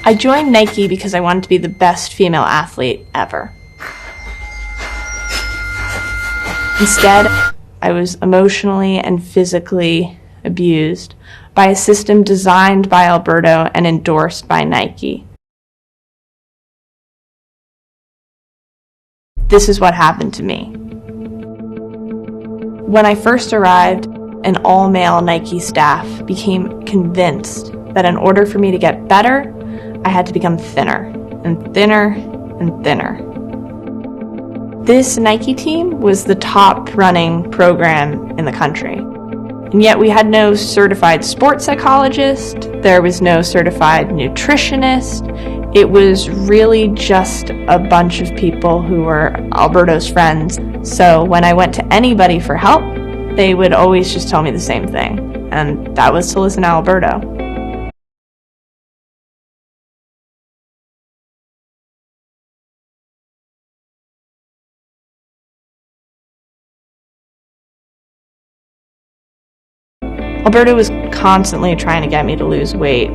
I joined Nike because I wanted to be the best female athlete ever. Instead, I was emotionally and physically abused by a system designed by Alberto and endorsed by Nike. This is what happened to me. When I first arrived, an all-male Nike staff became convinced that in order for me to get better, I had to become thinner and thinner and thinner. This Nike team was the top running program in the country. And yet we had no certified sports psychologist, there was no certified nutritionist. It was really just a bunch of people who were Alberto's friends. So when I went to anybody for help, they would always just tell me the same thing, and that was to listen to Alberto. Alberto was constantly trying to get me to lose weight.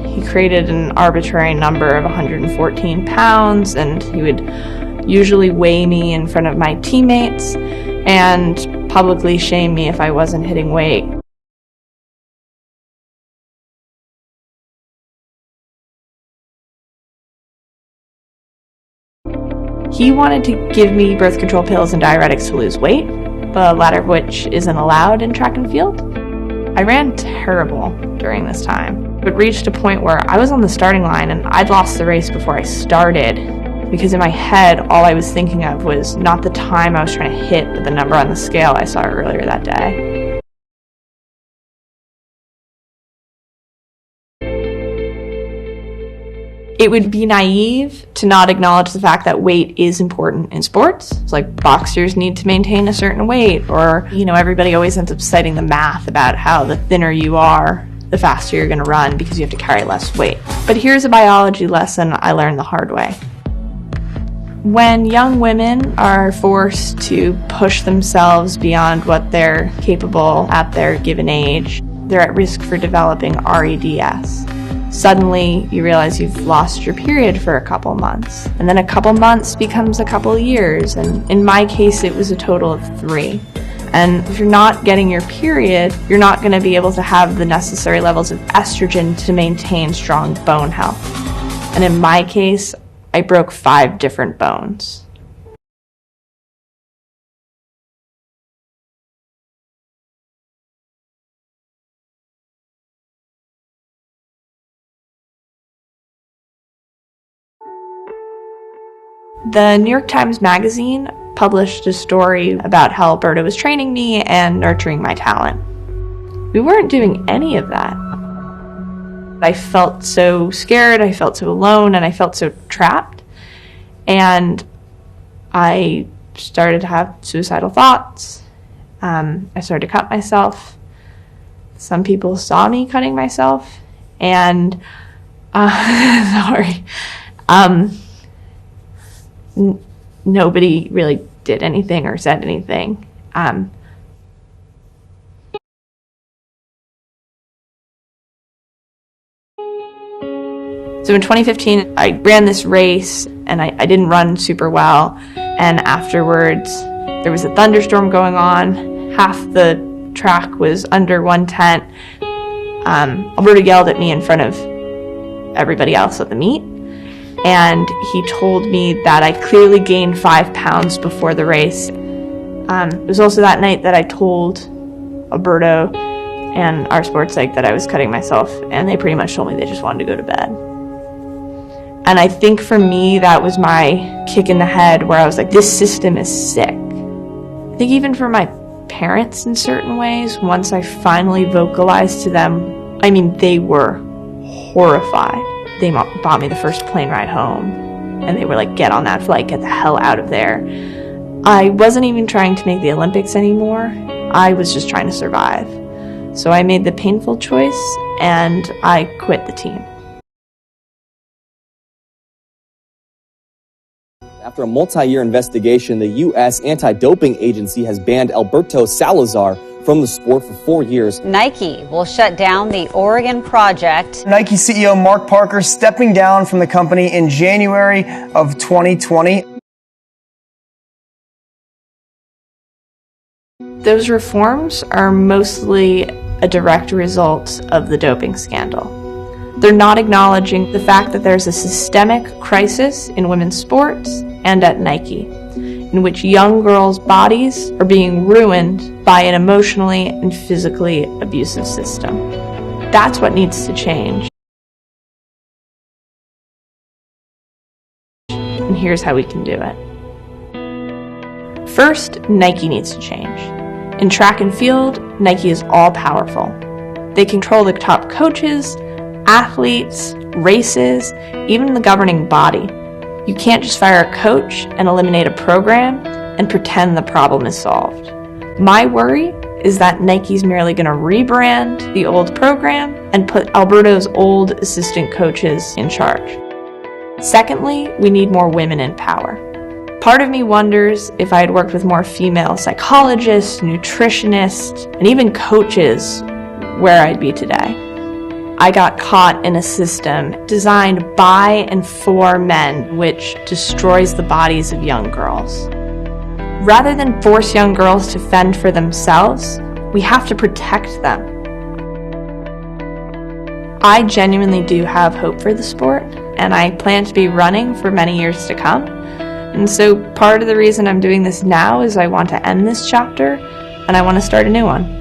He created an arbitrary number of 114 pounds, and he would usually weigh me in front of my teammates and publicly shame me if I wasn't hitting weight. He wanted to give me birth control pills and diuretics to lose weight, the latter of which isn't allowed in track and field. I ran terrible during this time. It reached a point where I was on the starting line and I'd lost the race before I started, because in my head, all I was thinking of was not the time I was trying to hit, but the number on the scale I saw earlier that day. It would be naive to not acknowledge the fact that weight is important in sports. It's like boxers need to maintain a certain weight, or, everybody always ends up citing the math about how the thinner you are, the faster you're going to run because you have to carry less weight. But here's a biology lesson I learned the hard way. When young women are forced to push themselves beyond what they're capable at their given age, they're at risk for developing REDS. Suddenly, you realize you've lost your period for a couple months, and then a couple months becomes a couple years, and in my case, it was a total of 3. And if you're not getting your period, you're not going to be able to have the necessary levels of estrogen to maintain strong bone health. And in my case, I broke 5 different bones. The New York Times Magazine published a story about how Alberto was training me and nurturing my talent. We weren't doing any of that. I felt so scared, I felt so alone, and I felt so trapped. And I started to have suicidal thoughts. I started to cut myself. Some people saw me cutting myself, and nobody really did anything or said anything. So in 2015, I ran this race, and I didn't run super well. And afterwards, there was a thunderstorm going on. Half the track was under one tent. Alberto yelled at me in front of everybody else at the meet. And he told me that I clearly gained 5 pounds before the race. It was also that night that I told Alberto and our sports psych that I was cutting myself, and they pretty much told me they just wanted to go to bed. And I think for me, that was my kick in the head where I was like, this system is sick. I think even for my parents in certain ways, once I finally vocalized to them, they were horrified. They bought me the first plane ride home, and they were like, get on that flight, get the hell out of there. I wasn't even trying to make the Olympics anymore. I was just trying to survive. So I made the painful choice, and I quit the team. After a multi-year investigation, the U.S. anti-doping agency has banned Alberto Salazar from the sport for 4 years. Nike will shut down the Oregon Project. Nike CEO Mark Parker stepping down from the company in January of 2020. Those reforms are mostly a direct result of the doping scandal. They're not acknowledging the fact that there's a systemic crisis in women's sports and at Nike, in which young girls' bodies are being ruined by an emotionally and physically abusive system. That's what needs to change. And here's how we can do it. First, Nike needs to change. In track and field, Nike is all-powerful. They control the top coaches, athletes, races, even the governing body. You can't just fire a coach and eliminate a program and pretend the problem is solved. My worry is that Nike's merely going to rebrand the old program and put Alberto's old assistant coaches in charge. Secondly, we need more women in power. Part of me wonders if I had worked with more female psychologists, nutritionists, and even coaches, where I'd be today. I got caught in a system designed by and for men, which destroys the bodies of young girls. Rather than force young girls to fend for themselves, we have to protect them. I genuinely do have hope for the sport, and I plan to be running for many years to come. And so part of the reason I'm doing this now is I want to end this chapter, and I want to start a new one.